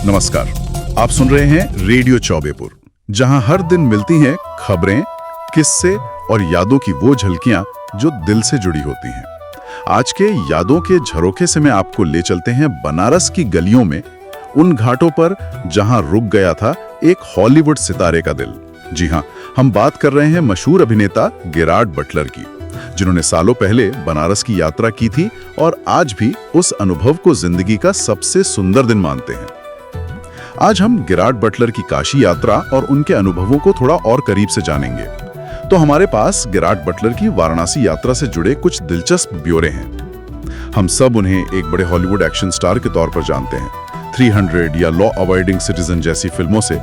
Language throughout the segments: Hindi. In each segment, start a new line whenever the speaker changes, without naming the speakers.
नमस्कार, आप सुन रहे हैं रेडियो चौबेपुर, जहां हर दिन मिलती हैं खबरें, किस्से और यादों की वो झलकियां जो दिल से जुड़ी होती हैं। आज के यादों के झरोखे से मैं आपको ले चलते हैं बनारस की गलियों में, उन घाटों पर जहां रुक गया था एक हॉलीवुड सितारे का दिल। जी हां, हम बात कर रहे हैं मशहूर अभिनेता गेरार्ड बटलर की, जिन्होंने सालों पहले बनारस की यात्रा की थी और आज भी उस अनुभव को जिंदगी का सबसे सुंदर दिन मानते हैं। आज हम गेरार्ड बटलर की काशी यात्रा और उनके अनुभवों को थोड़ा और करीब से जानेंगे। तो हमारे पास गेरार्ड बटलर की वाराणसी यात्रा से जुड़े कुछ दिलचस्प ब्यौरे हैं। हम सब उन्हें एक बड़े हॉलीवुड एक्शन स्टार के तौर पर जानते हैं, 300 या लॉ अवॉइडिंग सिटीजन जैसी फिल्मों से,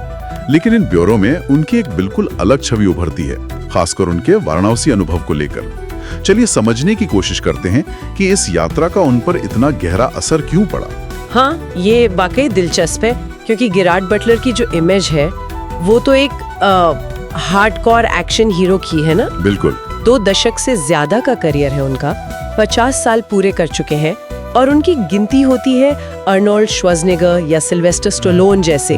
लेकिन इन ब्यौरों में उनकी एक बिल्कुल अलग छवि उभरती है, खासकर उनके वाराणसी अनुभव को लेकर। चलिए समझने की कोशिश करते हैं कि इस यात्रा का उन पर इतना गहरा असर क्यों पड़ा।
हाँ, ये वाकई दिलचस्प है, क्योंकि गेरार्ड बटलर की जो इमेज है वो तो एक हार्डकोर एक्शन हीरो की है ना।
बिल्कुल।
2 दशक से ज्यादा का करियर है उनका, 50 साल पूरे कर चुके हैं और उनकी गिनती होती है अर्नोल्ड श्वार्ज़नेगर या सिल्वेस्टर स्टैलोन जैसे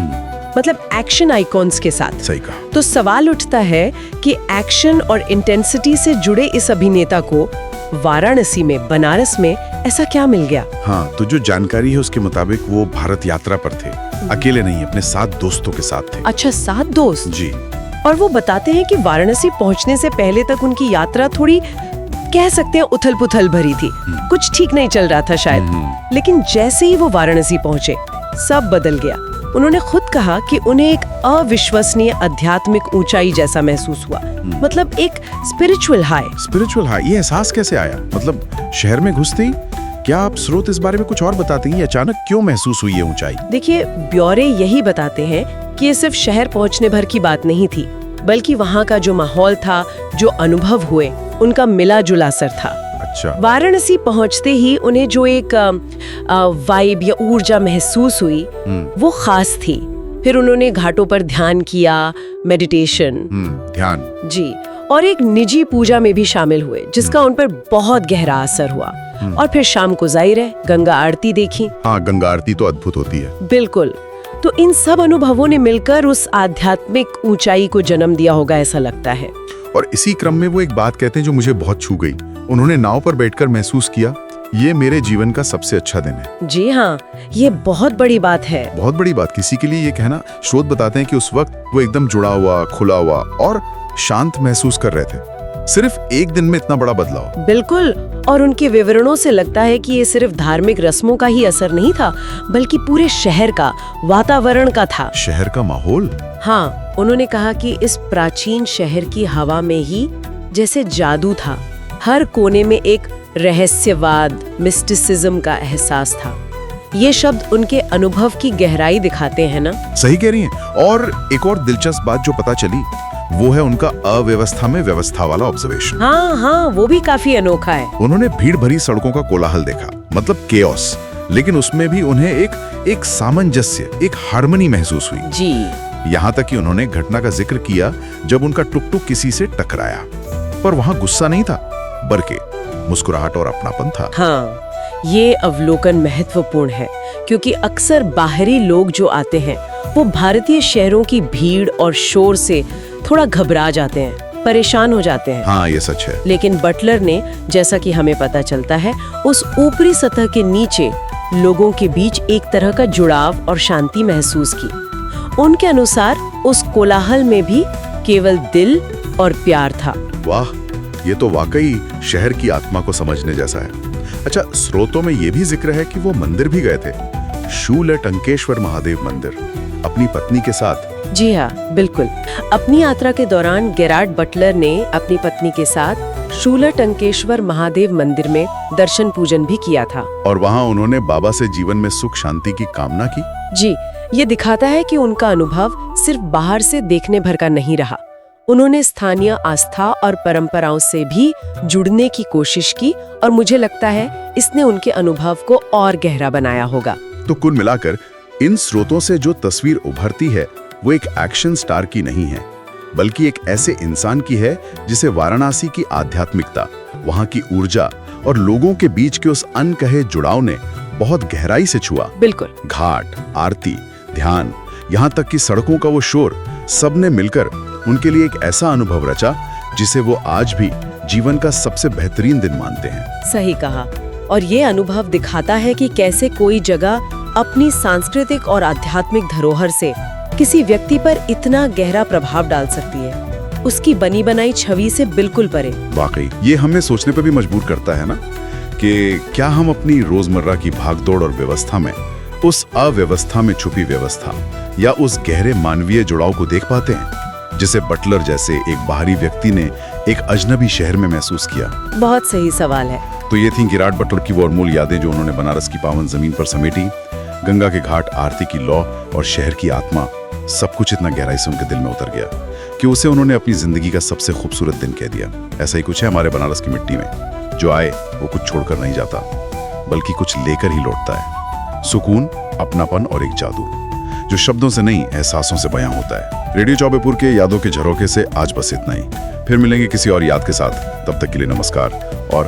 मतलब एक्शन आइकॉन्स के साथ।
सही कहा।
तो सवाल उठता है कि एक्शन और इंटेंसिटी से जुड़े इस अभिनेता को वाराणसी में, बनारस में ऐसा क्या मिल गया?
हाँ, तो जो जानकारी है उसके मुताबिक वो भारत यात्रा पर थे, अकेले नहीं, अपने 7 दोस्तों के साथ थे।
अच्छा, 7 दोस्त?
जी।
और वो बताते हैं कि वाराणसी पहुंचने से पहले तक उनकी यात्रा थोड़ी, कह सकते हैं, उथल पुथल भरी थी। कुछ ठीक नहीं चल रहा था शायद, लेकिन जैसे ही वो वाराणसी पहुंचे सब बदल गया। उन्होंने खुद कहा कि उन्हें एक अविश्वसनीय आध्यात्मिक ऊंचाई जैसा महसूस हुआ, मतलब एक स्पिरिचुअल हाई।
ये एहसास कैसे आया? मतलब शहर में घुसते ही? क्या आप स्रोत इस बारे में कुछ और बताते हैं? अचानक क्यों महसूस हुई ये ऊंचाई?
देखिए, ब्यौरे यही बताते हैं कि ये सिर्फ शहर पहुंचने भर की बात नहीं थी, बल्कि वहाँ का जो माहौल था, जो अनुभव हुए, उनका मिला जुला असर था।
अच्छा।
वाराणसी पहुंचते ही उन्हें जो एक वाइब या ऊर्जा महसूस हुई वो खास थी। फिर उन्होंने घाटों पर ध्यान किया, मेडिटेशन,
ध्यान,
जी, और एक निजी पूजा में भी शामिल हुए, जिसका उन पर बहुत गहरा असर हुआ। और फिर शाम को जाहिर है गंगा आरती देखी।
हाँ, गंगा आरती तो अद्भुत होती है।
बिल्कुल। तो इन सब अनुभवों ने मिलकर उस आध्यात्मिक ऊंचाई को जन्म दिया होगा, ऐसा लगता है।
और इसी क्रम में वो एक बात कहते हैं जो मुझे बहुत छू गई। उन्होंने नाव पर बैठकर महसूस किया, ये मेरे जीवन का सबसे अच्छा दिन है।
जी हाँ, ये बहुत बड़ी बात है।
बहुत बड़ी बात किसी के लिए ये कहना। स्रोत बताते हैं कि उस वक्त वो एकदम जुड़ा हुआ, खुला हुआ और शांत महसूस कर रहे थे। सिर्फ एक दिन में इतना बड़ा बदलाव।
बिल्कुल। और उनके विवरणों से लगता है कि ये सिर्फ धार्मिक रस्मों का ही असर नहीं था, बल्कि पूरे शहर का, वातावरण का था।
शहर का माहौल?
हाँ, उन्होंने कहा कि इस प्राचीन शहर की हवा में ही जैसे जादू था। हर कोने में एक रहस्यवाद, मिस्टिसिज्म का एहसास था। ये शब्द उनके अनुभव की गहराई दिखाते हैं ना।
सही कह रही हैं। और एक और दिलचस्प बात जो पता चली वो है उनका अव्यवस्था में व्यवस्था वाला ऑब्जर्वेशन।
हाँ, वो भी काफी अनोखा है।
उन्होंने भीड़ भरी सड़कों का कोलाहल देखा, मतलब केओस, लेकिन उसमें भी उन्हें एक सामंजस्य, एक हार्मनी महसूस हुई।
जी।
यहाँ तक कि उन्होंने घटना का जिक्र किया जब उनका टुकटुक किसी से टकराया, पर वहाँ गुस्सा नहीं था, बल्कि मुस्कुराहट और अपनापन था।
हाँ, ये अवलोकन महत्वपूर्ण है, क्योंकि अक्सर बाहरी लोग जो आते हैं वो भारतीय शहरों की भीड़ और शोर से थोड़ा घबरा जाते हैं, परेशान हो जाते हैं।
हाँ, ये सच है।
लेकिन बटलर ने, जैसा कि हमें पता चलता है, उस ऊपरी सतह के नीचे लोगों के बीच एक तरह का जुड़ाव और शांति महसूस की। उनके अनुसार उस कोलाहल में भी केवल दिल और प्यार था।
वाह, ये तो वाकई शहर की आत्मा को समझने जैसा है। अच्छा, स्रोतों में ये भी जिक्र है कि वो मंदिर भी गए थे, शूलटंकेश्वर महादेव मंदिर, अपनी पत्नी के साथ।
जी हाँ, बिल्कुल। अपनी यात्रा के दौरान गेरार्ड बटलर ने अपनी पत्नी के साथ शूलटंकेश्वर महादेव मंदिर में दर्शन पूजन भी किया था।
और वहाँ उन्होंने बाबा से जीवन में सुख शांति की कामना की।
जी, ये दिखाता है कि उनका अनुभव सिर्फ बाहर से देखने भर का नहीं रहा। उन्होंने स्थानीय आस्था और परंपराओं से भी जुड़ने की कोशिश की, और मुझे लगता है इसने उनके अनुभव को और गहरा बनाया होगा।
तो कुल मिलाकर इन स्रोतों से जो तस्वीर उभरती है वो एक एक्शन स्टार की नहीं है, बल्कि एक ऐसे इंसान की है जिसे वाराणसी की आध्यात्मिकता, वहाँ की ऊर्जा और लोगों के बीच के उस अनकहे जुड़ाव ने बहुत गहराई से छुआ।
बिल्कुल।
घाट, आरती, ध्यान, यहाँ तक कि सड़कों का वो शोर, सबने मिलकर उनके लिए एक ऐसा अनुभव रचा जिसे वो आज भी जीवन का सबसे बेहतरीन दिन मानते हैं।
सही कहा। और ये अनुभव दिखाता है कि कैसे कोई जगह अपनी सांस्कृतिक और आध्यात्मिक धरोहर से किसी व्यक्ति पर इतना गहरा प्रभाव डाल सकती है, उसकी बनी बनाई छवि से बिल्कुल परे।
वाकई ये हमें सोचने पर भी मजबूर करता है ना, कि क्या हम अपनी रोजमर्रा की भागदौड़ और व्यवस्था में उस अव्यवस्था में छुपी व्यवस्था या उस गहरे मानवीय जुड़ाव को देख पाते हैं, जिसे बटलर जैसे एक बाहरी व्यक्ति ने एक अजनबी शहर में महसूस किया।
बहुत सही सवाल है।
तो ये थी गिराट बटलर की वो अनमोल यादें जो उन्होंने बनारस की पावन जमीन पर समेटी। गंगा के घाट, आरती की लौ और शहर की आत्मा, सब कुछ इतना गहराई से उनके दिल में उतर गया कि उसे उन्होंने अपनी जिंदगी का सबसे खूबसूरत दिन कह दिया। ऐसा ही कुछ है हमारे बनारस की मिट्टी में, जो आए वो कुछ छोड़कर नहीं जाता, बल्कि कुछ लेकर ही लौटता है। सुकून, अपनापन और एक जादू जो शब्दों से नहीं, एहसासों से बयां होता है। रेडियो चौबेपुर के यादों के झरोखे से आज बस इतना ही। फिर मिलेंगे किसी और याद के साथ। तब तक के लिए नमस्कार और